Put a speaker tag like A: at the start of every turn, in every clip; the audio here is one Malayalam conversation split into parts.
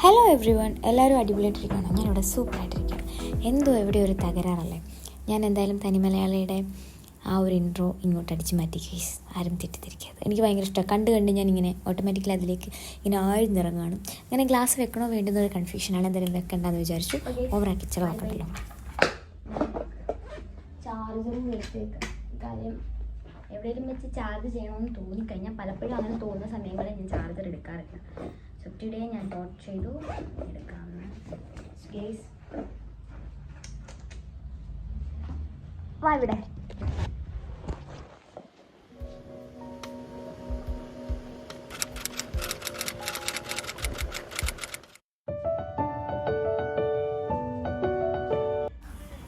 A: ഹലോ എവ്രി വൺ, എല്ലാവരും അടിപൊളിയായിട്ടിരിക്കുകയാണോ? ഞാനിവിടെ സൂപ്പറായിട്ടിരിക്കുകയാണ്. എന്തോ എവിടെ ഒരു തകരാറല്ലേ. ഞാൻ എന്തായാലും തനി മലയാളിയുടെ ആ ഒരു ഇൻട്രോ ഇങ്ങോട്ട് അടിച്ച് മാറ്റി കേസ് ആരും തെറ്റിദ്ധരിക്കാതെ. എനിക്ക് ഭയങ്കര ഇഷ്ടമാണ്. കണ്ട് ഞാനിങ്ങനെ ഓട്ടോമാറ്റിക്കലി അതിലേക്ക് ഇങ്ങനെ ആഴ്ന്നിറങ്ങുകയാണ്. അങ്ങനെ ഗ്ലാസ് വെക്കണോ വേണ്ടുന്നൊരു കൺഫ്യൂഷനാണ്. എന്തായാലും വെക്കണ്ടെന്ന് വിചാരിച്ചു. ഓവറാക്കി ചിലവാക്കണ്ടല്ലോ.
B: ചാർജറും എടുത്തേക്കാം. കാര്യം എവിടെയെങ്കിലും വെച്ച് ചാർജ് ചെയ്യണമെന്ന് തോന്നിക്കഴിഞ്ഞാൽ പലപ്പോഴും അങ്ങനെ തോന്നുന്ന സമയങ്ങളിൽ ഞാൻ ചാർജർ എടുക്കാറില്ല. സോ ടുഡേ ഞാൻ തോട്ട് ചെയ്തു എടുക്കാമെന്ന്. കേസ് വാ ഇവിടെ.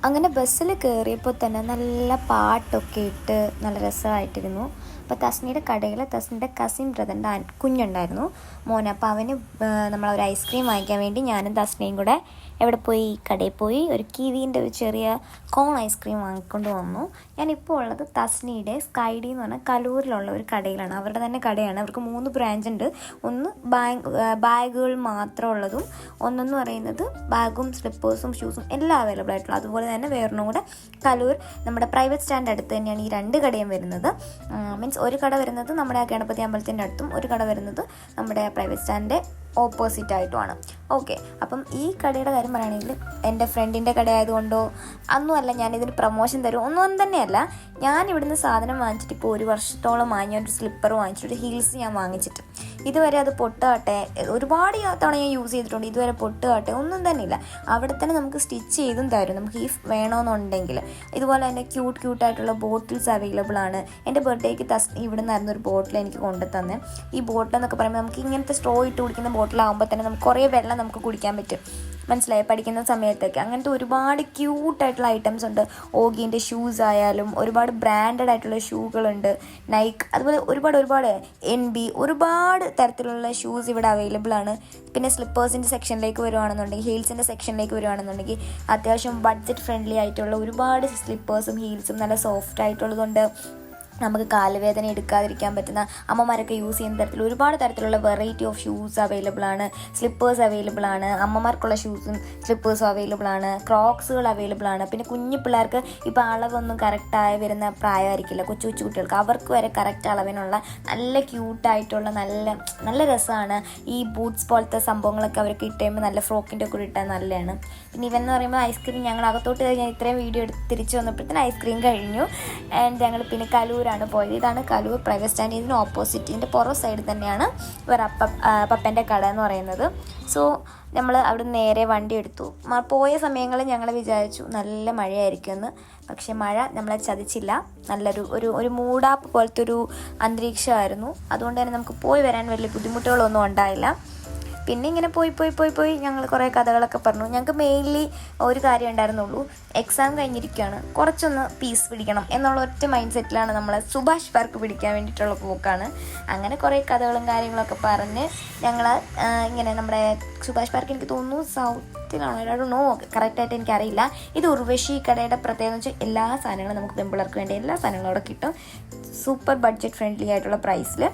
A: അങ്ങനെ ബസ്സിൽ കയറിയപ്പോൾ തന്നെ നല്ല പാട്ടൊക്കെ ഇട്ട് നല്ല രസമായിട്ടിരുന്നു. അപ്പോൾ തസ്നിയുടെ കടയിൽ തസ്നിയുടെ കസിൻ ബ്രദറിൻ്റെ കുഞ്ഞുണ്ടായിരുന്നു, മോൻ. അപ്പോൾ അവന് നമ്മളൊരു ഐസ്ക്രീം വാങ്ങിക്കാൻ വേണ്ടി ഞാനും തസ്നയും കൂടെ എവിടെ പോയി, കടയിൽ പോയി ഒരു കിവീൻ്റെ ഒരു ചെറിയ കോൺ ഐസ്ക്രീം വാങ്ങിക്കൊണ്ട് വന്നു. ഞാനിപ്പോൾ ഉള്ളത് തസ്നിയുടെ സ്കൈഡി എന്ന് പറഞ്ഞാൽ കലൂരിലുള്ള ഒരു കടയിലാണ്. അവരുടെ തന്നെ കടയാണ്. അവർക്ക് 3 ബ്രാഞ്ച് ഉണ്ട്. ഒന്ന് ബാഗുകൾ മാത്രമുള്ളതും, ഒന്നെന്ന് പറയുന്നത് ബാഗും സ്ലിപ്പേഴ്സും ഷൂസും എല്ലാം അവൈലബിൾ ആയിട്ടുള്ള. അതുപോലെ തന്നെ വേറൊന്നും കൂടെ കലൂർ നമ്മുടെ പ്രൈവറ്റ് സ്റ്റാൻഡ് അടുത്ത് തന്നെയാണ് ഈ 2 കടയും വരുന്നത്. മീൻസ് ഒരു കട വരുന്നത് നമ്മുടെ ഗണപതി അമ്പലത്തിൻ്റെ അടുത്തും, ഒരു കട വരുന്നത് നമ്മുടെ പ്രൈവറ്റ് സ്റ്റാൻഡിൻ്റെ ഓപ്പോസിറ്റ് ആയിട്ടുമാണ്. ഓക്കെ, അപ്പം ഈ കടയുടെ കാര്യം പറയുകയാണെങ്കിൽ എൻ്റെ ഫ്രണ്ടിൻ്റെ കടയായതുകൊണ്ടോ അല്ല, ഞാനിതിന് പ്രൊമോഷൻ തരും ഒന്നും തന്നെയല്ല. ഞാൻ ഇവിടുന്ന് സാധനം വാങ്ങിച്ചിട്ട് ഇപ്പോൾ 1 വർഷത്തോളമായി. ഞാനൊരു സ്ലിപ്പർ വാങ്ങിച്ചിട്ട് ഹീൽസ് ഞാൻ വാങ്ങിച്ചിട്ട് ഇതുവരെ അത് പൊട്ടാട്ടെ, ഒരുപാട് തവണ ഞാൻ യൂസ് ചെയ്തിട്ടുണ്ട്, ഇതുവരെ പൊട്ടാട്ടെ ഒന്നും തന്നെ ഇല്ല. അവിടെ തന്നെ നമുക്ക് സ്റ്റിച്ച് ചെയ്തും തരും, നമുക്ക് ഈ വേണമെന്നുണ്ടെങ്കിൽ. ഇതുപോലെ തന്നെ ക്യൂട്ടായിട്ടുള്ള ബോട്ടിൽസ് അവൈലബിൾ ആണ്. എൻ്റെ ബർത്ത്ഡേക്ക് ഇവിടെ നിന്നായിരുന്നു ഒരു ബോട്ടിൽ എനിക്ക് കൊണ്ടു തന്നെ. ഈ ബോട്ടിൽ എന്നൊക്കെ പറയുമ്പോൾ നമുക്ക് ഇങ്ങനത്തെ സ്ട്രോ ഇട്ട് കുടിക്കുന്ന ബോട്ടിലാകുമ്പോൾ തന്നെ നമുക്ക് കുറേ വെള്ളം നമുക്ക് കുടിക്കാൻ പറ്റും. മനസ്സിലായി? പഠിക്കുന്ന സമയത്തൊക്കെ അങ്ങനത്തെ ഒരുപാട് ക്യൂട്ടായിട്ടുള്ള ഐറ്റംസ് ഉണ്ട്. ഓഗീൻ്റെ ഷൂസ് ആയാലും ഒരുപാട് ബ്രാൻഡഡ് ആയിട്ടുള്ള ഷൂകളുണ്ട്, നൈക്ക്, അതുപോലെ ഒരുപാട് NB, ഒരുപാട് തരത്തിലുള്ള ഷൂസ് ഇവിടെ അവൈലബിൾ ആണ്. പിന്നെ സ്ലിപ്പേഴ്സിൻ്റെ സെക്ഷനിലേക്ക് വരുവാണെന്നുണ്ടെങ്കിൽ, ഹീൽസിൻ്റെ സെക്ഷനിലേക്ക് വരുവാണെന്നുണ്ടെങ്കിൽ അത്യാവശ്യം ബഡ്ജറ്റ് ഫ്രണ്ട്ലി ആയിട്ടുള്ള ഒരുപാട് സ്ലിപ്പേഴ്സും ഹീൽസും നല്ല സോഫ്റ്റ് ആയിട്ടുള്ളതുകൊണ്ട് നമുക്ക് കാലുവേദന എടുക്കാതിരിക്കാൻ പറ്റുന്ന, അമ്മമാരൊക്കെ യൂസ് ചെയ്യുന്ന തരത്തിൽ ഒരുപാട് തരത്തിലുള്ള വെറൈറ്റി ഓഫ് ഷൂസ് അവൈലബിൾ ആണ്. സ്ലിപ്പേഴ്സ് അവൈലബിൾ ആണ്. അമ്മമാർക്കുള്ള ഷൂസും സ്ലിപ്പേഴ്സും അവൈലബിൾ ആണ്. ക്രോക്സുകൾ അവൈലബിൾ ആണ്. പിന്നെ കുഞ്ഞു പിള്ളേർക്ക് ഇപ്പോൾ അളവൊന്നും കറക്റ്റായി വരുന്ന പ്രായമായിരിക്കില്ല, കൊച്ചു കുട്ടികൾക്ക്, അവർക്ക് വരെ കറക്റ്റ് അളവിനുള്ള നല്ല ക്യൂട്ടായിട്ടുള്ള നല്ല രസമാണ്. ഈ ബൂട്ട്സ് പോലത്തെ സംഭവങ്ങളൊക്കെ അവർക്ക് ഇട്ട് കഴിയുമ്പോൾ നല്ല ഫ്രോക്കിൻ്റെ കൂടെ ഇട്ടാൽ നല്ലതാണ്. പിന്നെ ഇവന്ന് പറയുമ്പോൾ ഐസ്ക്രീം ഞങ്ങൾ അകത്തോട്ട് ഞാൻ ഇത്രയും വീഡിയോ എടുത്ത് തിരിച്ച് വന്നപ്പോഴത്തേന് ഐസ്ക്രീം കഴിഞ്ഞു. ആൻഡ് ഞങ്ങൾ പിന്നെ കലൂരാണ് പോയത്. ഇതാണ് കലൂർ പ്രൈവറ്റ് സ്റ്റാൻഡ്. ഇതിന് ഓപ്പോസിറ്റ്, ഇതിൻ്റെ പുറം സൈഡിൽ തന്നെയാണ് വേറെ പപ്പൻ്റെ കട എന്ന് പറയുന്നത്. സോ നമ്മൾ അവിടെ നേരെ വണ്ടി എടുത്തു. പോയ സമയങ്ങളിൽ ഞങ്ങൾ വിചാരിച്ചു നല്ല മഴയായിരിക്കുമെന്ന്. പക്ഷേ മഴ നമ്മളെ ചതിച്ചില്ല. നല്ലൊരു ഒരു മൂടാപ്പ് പോലത്തെ ഒരു അന്തരീക്ഷമായിരുന്നു. അതുകൊണ്ട് തന്നെ നമുക്ക് പോയി വരാൻ വലിയ ബുദ്ധിമുട്ടുകളൊന്നും ഉണ്ടായില്ല. പിന്നെ ഇങ്ങനെ പോയി ഞങ്ങൾ കുറേ കഥകളൊക്കെ പറഞ്ഞു. ഞങ്ങൾക്ക് മെയിൻലി ഒരു കാര്യം ഉണ്ടായിരുന്നുള്ളൂ, എക്സാം കഴിഞ്ഞിരിക്കുകയാണ്, കുറച്ചൊന്ന് പീസ് പിടിക്കണം എന്നുള്ള ഒറ്റ മൈൻഡ് സെറ്റിലാണ് നമ്മൾ സുഭാഷ് പാർക്ക് പിടിക്കാൻ വേണ്ടിയിട്ടുള്ള പോക്കാണ്. അങ്ങനെ കുറേ കഥകളും കാര്യങ്ങളൊക്കെ പറഞ്ഞ് ഞങ്ങൾ ഇങ്ങനെ നമ്മുടെ സുഭാഷ് പാർക്ക്, എനിക്ക് തോന്നുന്നു സൗത്തിലാണോ നോ കറക്റ്റായിട്ട് എനിക്കറിയില്ല. ഇത് ഉർവശി കടയുടെ പ്രത്യേകത എന്ന് വെച്ചാൽ എല്ലാ സാധനങ്ങളും നമുക്ക് പെൺപിള്ളേർക്ക് വേണ്ടി എല്ലാ സാധനങ്ങളും അവിടെ കിട്ടും, സൂപ്പർ ബഡ്ജറ്റ് ഫ്രണ്ട്ലി ആയിട്ടുള്ള പ്രൈസിൽ.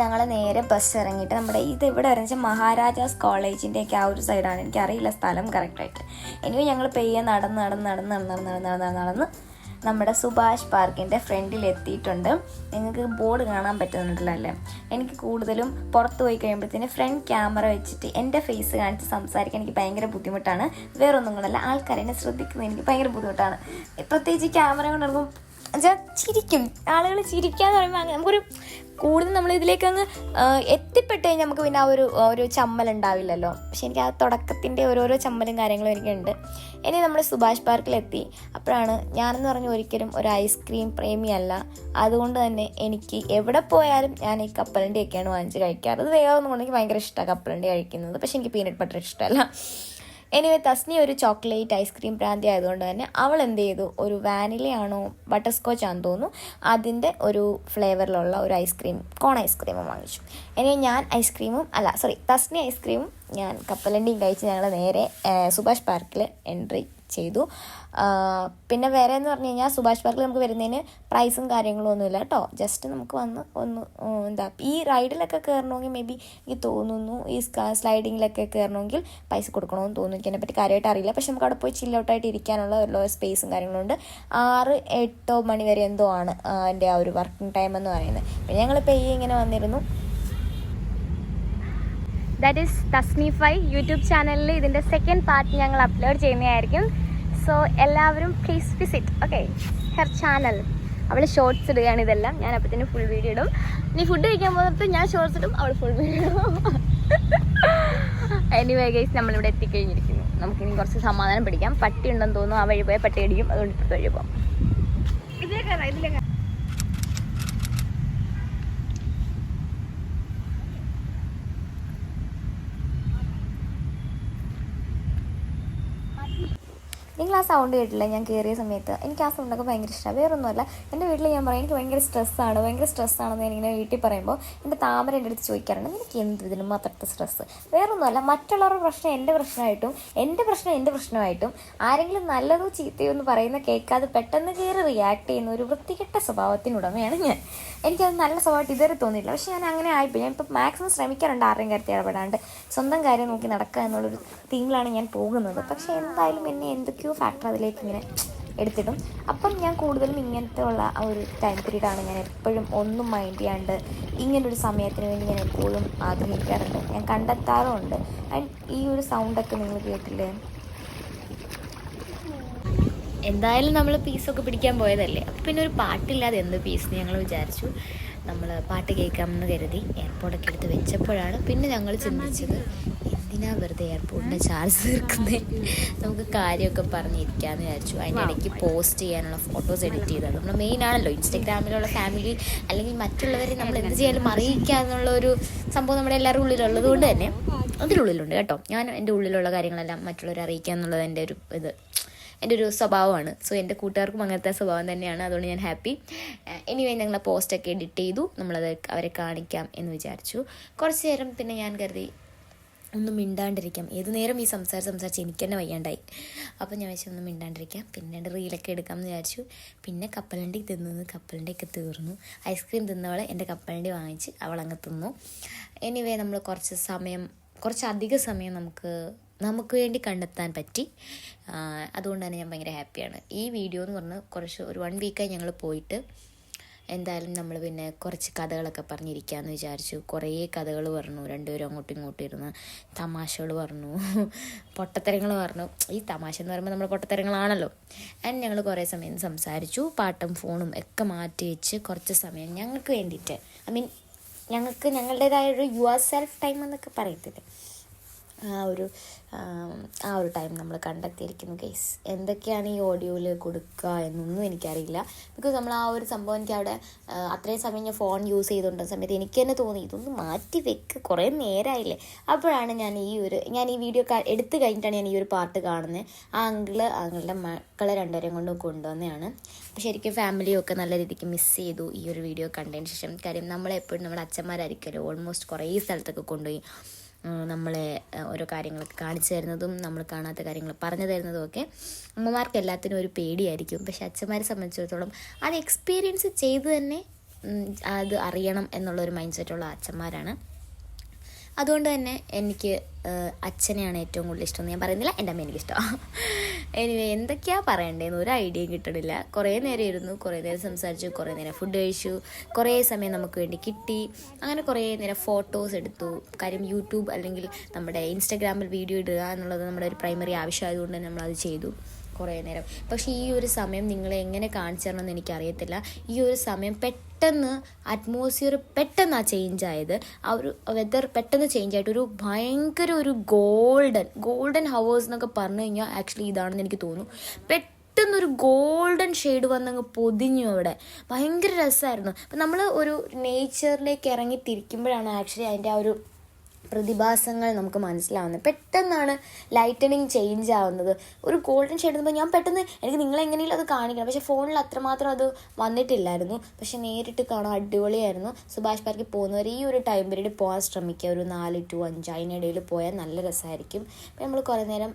A: ഞങ്ങൾ നേരെ ബസ് ഇറങ്ങിയിട്ട് നമ്മുടെ ഇത് ഇവിടെ വരുന്ന വെച്ചാൽ മഹാരാജാസ് കോളേജിൻ്റെയൊക്കെ ആ ഒരു സൈഡാണ്, എനിക്കറിയില്ല സ്ഥലം കറക്റ്റായിട്ട്. എനിവേ ഞങ്ങൾ പെയ്യെ നടന്ന് നമ്മുടെ സുഭാഷ് പാർക്കിൻ്റെ ഫ്രണ്ടിൽ എത്തിയിട്ടുണ്ട്. നിങ്ങൾക്ക് ബോർഡ് കാണാൻ പറ്റുന്നുണ്ടല്ലോ അല്ലേ? എനിക്ക് കൂടുതലും പുറത്ത് പോയി കഴിയുമ്പോഴത്തേന് ഫ്രണ്ട് ക്യാമറ വെച്ചിട്ട് എൻ്റെ ഫേസ് കാണിച്ച് സംസാരിക്കാൻ എനിക്ക് ഭയങ്കര ബുദ്ധിമുട്ടാണ്. വേറൊന്നും കൊണ്ടല്ല, ആൾക്കാരെന്നെ ശ്രദ്ധിക്കുന്നത് എനിക്ക് ഭയങ്കര ബുദ്ധിമുട്ടാണ്. പ്രത്യേകിച്ച് ക്യാമറ കൊണ്ടിറങ്ങും എന്നുവെച്ചാൽ ചിരിക്കും ആളുകൾ. ചിരിക്കാന്ന് പറയുമ്പോൾ നമുക്കൊരു കൂടുതൽ നമ്മളിതിലേക്ക് അങ്ങ് എത്തിപ്പെട്ട് കഴിഞ്ഞാൽ നമുക്ക് പിന്നെ ആ ഒരു ചമ്മലുണ്ടാവില്ലല്ലോ. പക്ഷെ എനിക്ക് ആ തുടക്കത്തിൻ്റെ ഓരോരോ ചമ്മലും കാര്യങ്ങളും എനിക്കുണ്ട്. ഇനി നമ്മൾ സുഭാഷ് പാർക്കിലെത്തി. അപ്പോഴാണ് ഞാനെന്ന് പറഞ്ഞ ഒരിക്കലും ഒരു ഐസ്ക്രീം പ്രേമിയല്ല. അതുകൊണ്ട് തന്നെ എനിക്ക് എവിടെ പോയാലും ഞാൻ ഈ കപ്പലണ്ടിയൊക്കെയാണ് വാങ്ങിച്ച് കഴിക്കാറ്. അത് വേറെ ഒന്നും കൊണ്ട് എനിക്ക് ഭയങ്കര ഇഷ്ടമാണ് കപ്പലണ്ടി കഴിക്കുന്നത്. പക്ഷെ എനിക്ക് പീനട്ട് ബട്ടർ ഇഷ്ടമല്ല. എനിവേ തസ്നി ഒരു ചോക്ലേറ്റ് ഐസ്ക്രീം പ്രാന്തി ആയതുകൊണ്ട് തന്നെ അവൾ എന്ത് ചെയ്തു, ഒരു വാനിലയാണോ ബട്ടർ സ്കോച്ച് ആണെന്ന് തോന്നുന്നു, അതിൻ്റെ ഒരു ഫ്ലേവറിലുള്ള ഒരു കോൺ ഐസ്ക്രീമും വാങ്ങിച്ചു. എനിവേ തസ്നി ഐസ്ക്രീമും ഞാൻ കപ്പലണ്ടിയും കഴിച്ച് ഞങ്ങൾ നേരെ സുഭാഷ് പാർക്കിൽ എൻട്രി ചെയ്തു. പിന്നെ വേറെ എന്ന് പറഞ്ഞു കഴിഞ്ഞാൽ സുഭാഷ് പാർക്കിൽ നമുക്ക് വരുന്നതിന് പ്രൈസും കാര്യങ്ങളും ഒന്നുമില്ല കേട്ടോ. ജസ്റ്റ് നമുക്ക് വന്ന് ഒന്ന് ഈ റൈഡിലൊക്കെ കയറണമെങ്കിൽ മേ ബി എനിക്ക് തോന്നുന്നു ഈ സ്ലൈഡിങ്ങിലൊക്കെ കയറണമെങ്കിൽ പൈസ കൊടുക്കണമെന്ന് തോന്നുന്നു. എനിക്ക് അതിനെപ്പറ്റി കാര്യമായിട്ട് അറിയില്ല. പക്ഷെ നമുക്ക് അവിടെ പോയി ചില്ലൗട്ടായിട്ട് ഇരിക്കാനുള്ള ഒരു സ്പേസും കാര്യങ്ങളുണ്ട്. 6-8 മണി വരെ എന്തോ ആണ് എൻ്റെ ആ ഒരു വർക്കിംഗ് ടൈം എന്ന് പറയുന്നത്. പിന്നെ ഞങ്ങളിപ്പോൾ ഇങ്ങനെ വന്നിരുന്നു.
B: ദാറ്റ് ഈസ് തസ്നീഫൈ യൂട്യൂബ് ചാനലിൽ ഇതിൻ്റെ സെക്കൻഡ് പാർട്ട് ഞങ്ങൾ അപ്ലോഡ് ചെയ്യുന്നതായിരിക്കും. സോ എല്ലാവരും please visit okay her channel. അവൾ ഷോർട്സ് ഇടുകയാണ് ഇതെല്ലാം. ഞാൻ അപ്പോഴത്തേനും ഫുൾ വീഡിയോ ഇടും. ഇനി ഫുഡ് കഴിക്കാൻ പോകുന്നത് ഞാൻ ഷോർട്സ് ഇടും, അവൾ ഫുൾ വീഡിയോ ഇടും. എനിവേ ഗൈസ് നമ്മളിവിടെ എത്തിക്കഴിഞ്ഞിരിക്കുന്നു. നമുക്കിനി കുറച്ച് സമാധാനം പിടിക്കാം. പട്ടി ഉണ്ടെന്ന് തോന്നുന്നു. ആ വഴി പോയാൽ പട്ടി അടിക്കും. അതുകൊണ്ട് ഇപ്പോൾ വഴി പോകാം. ഇതിലേക്ക്
A: നിങ്ങൾ ആ സൗണ്ട് കേട്ടില്ല ഞാൻ കയറിയ സമയത്ത്? എനിക്ക് ആ സൗണ്ടൊക്കെ ഭയങ്കര ഇഷ്ടമാണ്. വേറൊന്നുമല്ല, എൻ്റെ വീട്ടിൽ ഞാൻ പറയും എനിക്ക് ഭയങ്കര സ്ട്രെസ്സാണെന്ന് ഞാനിങ്ങനെ വീട്ടിൽ പറയുമ്പോൾ എൻ്റെ താമര എൻ്റെ അടുത്ത് ചോദിക്കാറുണ്ട്, എനിക്ക് എന്ത് ഇതിനും മാത്രത്തെ സ്ട്രെസ്സ്? വേറൊന്നുമല്ല, മറ്റുള്ളവരുടെ പ്രശ്നം എൻ്റെ പ്രശ്നമായിട്ടും ആരെങ്കിലും നല്ലതോ ചീത്തയോ എന്ന് പറയുന്ന കേൾക്കാതെ പെട്ടെന്ന് കയറി റിയാക്ട് ചെയ്യുന്ന ഒരു വൃത്തികെട്ട സ്വഭാവത്തിനുടമയാണ് ഞാൻ. എനിക്കത് നല്ല സ്വഭാവമായിട്ട് ഇതുവരെ തോന്നിയില്ല. പക്ഷേ ഞാൻ അങ്ങനെ ആയിപ്പോയി. ഞാൻ ഇപ്പോൾ മാക്സിമം ശ്രമിക്കാറുണ്ട് ആരുടെയും കാര്യത്തിൽ ഇടപെടാണ്ട് സ്വന്തം കാര്യം നോക്കി നടക്കുക എന്നുള്ളൊരു തീമിലാണ് ഞാൻ പോകുന്നത്. പക്ഷേ എന്തായാലും എന്നെ എന്തൊക്കെയോ ഫാക്ടർ അതിലേക്ക് ഇങ്ങനെ എടുത്തിടും. അപ്പം ഞാൻ കൂടുതലും ഇങ്ങനത്തെ ഉള്ള ആ ഒരു ടൈം പീരീഡാണ് ഞാൻ എപ്പോഴും ഒന്നും മൈൻഡ് ചെയ്യാണ്ട് ഇങ്ങനൊരു സമയത്തിന് വേണ്ടി ഞാൻ എപ്പോഴും ആഗ്രഹിക്കാറുണ്ട്, ഞാൻ കണ്ടെത്താറുമുണ്ട്. ആൻഡ് ഈ ഒരു സൗണ്ടൊക്കെ നിങ്ങൾ കേട്ടില്ലേ? എന്തായാലും നമ്മൾ പീസൊക്കെ പിടിക്കാൻ പോയതല്ലേ, അപ്പം പിന്നെ ഒരു പാട്ടില്ലാതെ എന്ത് പീസ് ഞങ്ങൾ വിചാരിച്ചു. നമ്മൾ പാട്ട് കേൾക്കാമെന്ന് കരുതി എയർപോർട്ടൊക്കെ എടുത്ത് വെച്ചപ്പോഴാണ് പിന്നെ ഞങ്ങൾ ചിന്തിച്ചത് എന്തിനാ വെറുതെ എയർപോർട്ടിൻ്റെ ചാർജ് തീർക്കുന്നത്, നമുക്ക് കാര്യമൊക്കെ പറഞ്ഞിരിക്കാമെന്ന് വിചാരിച്ചു. അതിൻ്റെ ഇടയ്ക്ക് പോസ്റ്റ് ചെയ്യാനുള്ള ഫോട്ടോസ് എഡിറ്റ് ചെയ്തത് നമ്മൾ മെയിനാണല്ലോ. ഇൻസ്റ്റാഗ്രാമിലുള്ള ഫാമിലി അല്ലെങ്കിൽ മറ്റുള്ളവരെ നമ്മൾ എന്ത് ചെയ്യാനും അറിയിക്കുക എന്നുള്ളൊരു സംഭവം നമ്മുടെ എല്ലാവരുടെ ഉള്ളിലുള്ളത് കൊണ്ട് തന്നെ അതിനുള്ളിലുണ്ട് കേട്ടോ. ഞാൻ എൻ്റെ ഉള്ളിലുള്ള കാര്യങ്ങളെല്ലാം മറ്റുള്ളവരെ അറിയിക്കുക എന്നുള്ളത് എൻ്റെ ഒരു സ്വഭാവമാണ്. സോ എൻ്റെ കൂട്ടുകാർക്കും അങ്ങനത്തെ സ്വഭാവം തന്നെയാണ്. അതുകൊണ്ട് ഞാൻ ഹാപ്പി. എനിവേ ഞങ്ങൾ പോസ്റ്റൊക്കെ എഡിറ്റ് ചെയ്തു, നമ്മളത് അവരെ കാണിക്കാം എന്ന് വിചാരിച്ചു. കുറച്ച് നേരം പിന്നെ ഞാൻ കരുതി ഒന്നും മിണ്ടാണ്ടിരിക്കാം. ഏത് നേരം ഈ സംസാരിച്ച് എനിക്ക് തന്നെ വയ്യാണ്ടായി. അപ്പം ഞാൻ വെച്ചാൽ ഒന്നും മിണ്ടാണ്ടിരിക്കാം. പിന്നെ റീലൊക്കെ എടുക്കാമെന്ന് വിചാരിച്ചു. പിന്നെ കപ്പലണ്ടി കപ്പലണ്ടിയൊക്കെ തീർന്നു. ഐസ്ക്രീം തിന്നവളെ എൻ്റെ കപ്പലണ്ടി വാങ്ങിച്ച് അവളങ്ങ് തിന്നു. എനിവേ നമ്മൾ കുറച്ചധിക സമയം നമുക്ക് വേണ്ടി കണ്ടെത്താൻ പറ്റി. അതുകൊണ്ട് തന്നെ ഞാൻ ഭയങ്കര ഹാപ്പിയാണ്. ഈ വീഡിയോ എന്ന് പറഞ്ഞ് ഒരു 1 വീക്കായി ഞങ്ങൾ പോയിട്ട് എന്തായാലും നമ്മൾ പിന്നെ കുറച്ച് കഥകളൊക്കെ പറഞ്ഞിരിക്കാമെന്ന് വിചാരിച്ചു. കുറേ കഥകൾ പറഞ്ഞു, രണ്ടുപേരും അങ്ങോട്ടും ഇങ്ങോട്ടും ഇരുന്ന് തമാശകൾ പറഞ്ഞു, പൊട്ടത്തരങ്ങൾ പറഞ്ഞു. ഈ തമാശ എന്ന് പറയുമ്പോൾ നമ്മൾ പൊട്ടത്തരങ്ങളാണല്ലോ. ആൻഡ് ഞങ്ങൾ കുറേ സമയം സംസാരിച്ചു. പാട്ടും ഫോണും ഒക്കെ മാറ്റി വെച്ച് കുറച്ച് സമയം ഞങ്ങൾക്ക് വേണ്ടിയിട്ട്, ഞങ്ങളുടേതായ ഒരു യുവർ സെൽഫ് ടൈം എന്നൊക്കെ പറയത്തില്ലേ, ആ ഒരു ടൈം നമ്മൾ കണ്ടെത്തിയിരിക്കുന്നു ഗൈസ്. എന്തൊക്കെയാണ് ഈ ഓഡിയോയിൽ കൊടുക്കുക എന്നൊന്നും എനിക്കറിയില്ല. ബിക്കോസ് നമ്മൾ ആ ഒരു സംഭവം എനിക്ക് അവിടെ അത്രയും സമയം ഞാൻ ഫോൺ യൂസ് ചെയ്തുകൊണ്ടിരുന്ന സമയത്ത് എനിക്ക് തന്നെ തോന്നി ഇതൊന്ന് മാറ്റി വെക്ക്, കുറേ നേരമായില്ലേ. അപ്പോഴാണ് ഞാൻ ഈ വീഡിയോ എടുത്തു കഴിഞ്ഞിട്ടാണ് ഞാൻ ഈ ഒരു പാർട്ട് കാണുന്നത്. ആ ആങ്ങളുടെ മക്കളെ 2 കൊണ്ട് കൊണ്ടുവന്നതാണ്. അപ്പോൾ ശരിക്കും ഫാമിലിയൊക്കെ നല്ല രീതിക്ക് മിസ് ചെയ്തു ഈ ഒരു വീഡിയോ കണ്ടതിന് ശേഷം. കാര്യം നമ്മളെപ്പോഴും നമ്മുടെ അച്ഛന്മാരായിരിക്കുമല്ലോ ഓൾമോസ്റ്റ് കുറേ സ്ഥലത്തൊക്കെ കൊണ്ടുപോയി നമ്മളെ ഓരോ കാര്യങ്ങളൊക്കെ കാണിച്ചു തരുന്നതും നമ്മൾ കാണാത്ത കാര്യങ്ങൾ പറഞ്ഞു തരുന്നതും ഒക്കെ. അമ്മമാർക്ക് എല്ലാത്തിനും ഒരു പേടിയായിരിക്കും. പക്ഷെ അച്ഛന്മാരെ സംബന്ധിച്ചിടത്തോളം അത് എക്സ്പീരിയൻസ് ചെയ്ത് തന്നെ അത് അറിയണം എന്നുള്ളൊരു മൈൻഡ് സെറ്റുള്ള അച്ഛന്മാരാണ്. അതുകൊണ്ട് തന്നെ എനിക്ക് അച്ഛനെയാണ് ഏറ്റവും കൂടുതൽ ഇഷ്ടം. ഞാൻ പറയുന്നില്ല, എൻ്റെ അമ്മ എനിക്കിഷ്ടമാണ്. എനിവേ എന്തൊക്കെയാണ് പറയണ്ടേന്ന് ഒരു ഐഡിയയും കിട്ടണില്ല. കുറേ നേരം ഇരുന്നു, കുറേ നേരം സംസാരിച്ചു, കുറേ നേരം ഫുഡ് കഴിച്ചു, കുറേ സമയം നമുക്ക് വേണ്ടി കിട്ടി. അങ്ങനെ കുറേ നേരം ഫോട്ടോസ് എടുത്തു. കാര്യം യൂട്യൂബ് അല്ലെങ്കിൽ നമ്മുടെ ഇൻസ്റ്റാഗ്രാമിൽ വീഡിയോ ഇടുക എന്നുള്ളത് നമ്മുടെ ഒരു പ്രൈമറി ആവശ്യമായതുകൊണ്ട് തന്നെ നമ്മളത് ചെയ്തു കുറേ നേരം. പക്ഷേ ഈ ഒരു സമയം നിങ്ങളെ എങ്ങനെ കാണിച്ചു തരണമെന്ന് എനിക്കറിയത്തില്ല. ഈ ഒരു സമയം പെട്ടെന്ന് അറ്റ്മോസ്ഫിയർ പെട്ടെന്ന് ചേഞ്ച് ആയത്, ആ ഒരു വെതർ പെട്ടെന്ന് ചേഞ്ച് ആയിട്ട് ഒരു ഭയങ്കര ഒരു ഗോൾഡൻ ഹവേഴ്സ് എന്നൊക്കെ പറഞ്ഞു കഴിഞ്ഞാൽ ആക്ച്വലി ഇതാണെന്ന് എനിക്ക് തോന്നുന്നു. പെട്ടെന്നൊരു ഗോൾഡൻ ഷെയ്ഡ് വന്നങ്ങ് പൊതിഞ്ഞു അവിടെ. ഭയങ്കര രസമായിരുന്നു. അപ്പം നമ്മൾ ഒരു നേച്ചറിലേക്ക് ഇറങ്ങി തിരിക്കുമ്പോഴാണ് ആക്ച്വലി അതിൻ്റെ ആ ഒരു പ്രതിഭാസങ്ങൾ നമുക്ക് മനസ്സിലാവുന്നത്. പെട്ടെന്നാണ് ലൈറ്റനിങ് ചേഞ്ച് ആവുന്നത്. ഒരു ഗോൾഡൻ ഷെയ്ഡ് എന്നുമ്പോൾ ഞാൻ പെട്ടെന്ന് എനിക്ക് നിങ്ങളെങ്ങനെയും അത് കാണിക്കണം, പക്ഷേ ഫോണിൽ അത്രമാത്രം അത് വന്നിട്ടില്ലായിരുന്നു. പക്ഷേ നേരിട്ട് കാണാൻ അടിപൊളിയായിരുന്നു. സുഭാഷ് പാർക്കിൽ പോകുന്നവർ ഈ ഒരു ടൈം പീരീഡ് പോകാൻ ശ്രമിക്കുക. ഒരു 4 to 5 അതിനിടയിൽ പോയാൽ നല്ല രസമായിരിക്കും. അപ്പോൾ നമ്മൾ കുറേ നേരം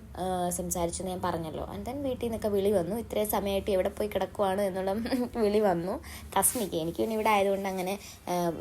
A: സംസാരിച്ചെന്ന് ഞാൻ പറഞ്ഞല്ലോ. ആൻഡ് ദെൻ വീട്ടിൽ നിന്നൊക്കെ വിളി വന്നു. ഇത്രയും സമയമായിട്ട് എവിടെ പോയി കിടക്കുവാണ് എന്നുള്ള വിളി വന്നു തസ്നിക്ക്. എനിക്ക് പിന്നെ ഇവിടെ ആയതുകൊണ്ട് അങ്ങനെ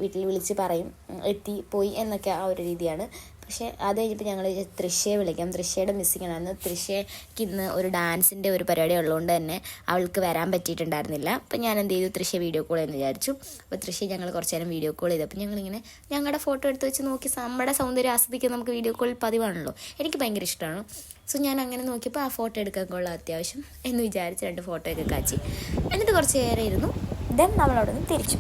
A: വീട്ടിൽ വിളിച്ച് പറയും എത്തി പോയി എന്നൊക്കെ ആ ഒരു രീതിയാണ്. പക്ഷേ അത് കഴിഞ്ഞപ്പോൾ ഞങ്ങൾ തൃശ്ശയെ വിളിക്കാം. തൃശ്ശയുടെ മിസ്സിങ് ആണ്. തൃശ്ശയ്ക്ക് ഇന്ന് ഒരു ഡാൻസിൻ്റെ ഒരു പരിപാടി ഉള്ളതുകൊണ്ട് തന്നെ അവൾക്ക് വരാൻ പറ്റിയിട്ടുണ്ടായിരുന്നില്ല. അപ്പോൾ ഞാൻ എന്ത് ചെയ്തു, തൃശ്ശ വീഡിയോ കോൾ എന്ന് വിചാരിച്ചു. അപ്പോൾ തൃശ്ശയെ ഞങ്ങൾ കുറച്ച് നേരം വീഡിയോ കോൾ ചെയ്തു. അപ്പോൾ ഞങ്ങളിങ്ങനെ ഞങ്ങളുടെ ഫോട്ടോ എടുത്ത് വെച്ച് നോക്കി നമ്മുടെ സൗന്ദര്യം ആസ്വദിക്കാൻ നമുക്ക് വീഡിയോ കോൾ പതിവാണല്ലോ. എനിക്ക് ഭയങ്കര ഇഷ്ടമാണ്. സോ ഞാൻ അങ്ങനെ നോക്കിയപ്പോൾ ആ ഫോട്ടോ എടുക്കാൻ കൊള്ളാം അത്യാവശ്യം എന്ന് വിചാരിച്ച് 2 ഫോട്ടോയൊക്കെ കാച്ചി. എന്നിട്ട് കുറച്ച് നേരം ഇരുന്നു. ദെൻ നമ്മളവിടെ നിന്ന് തിരിച്ചു.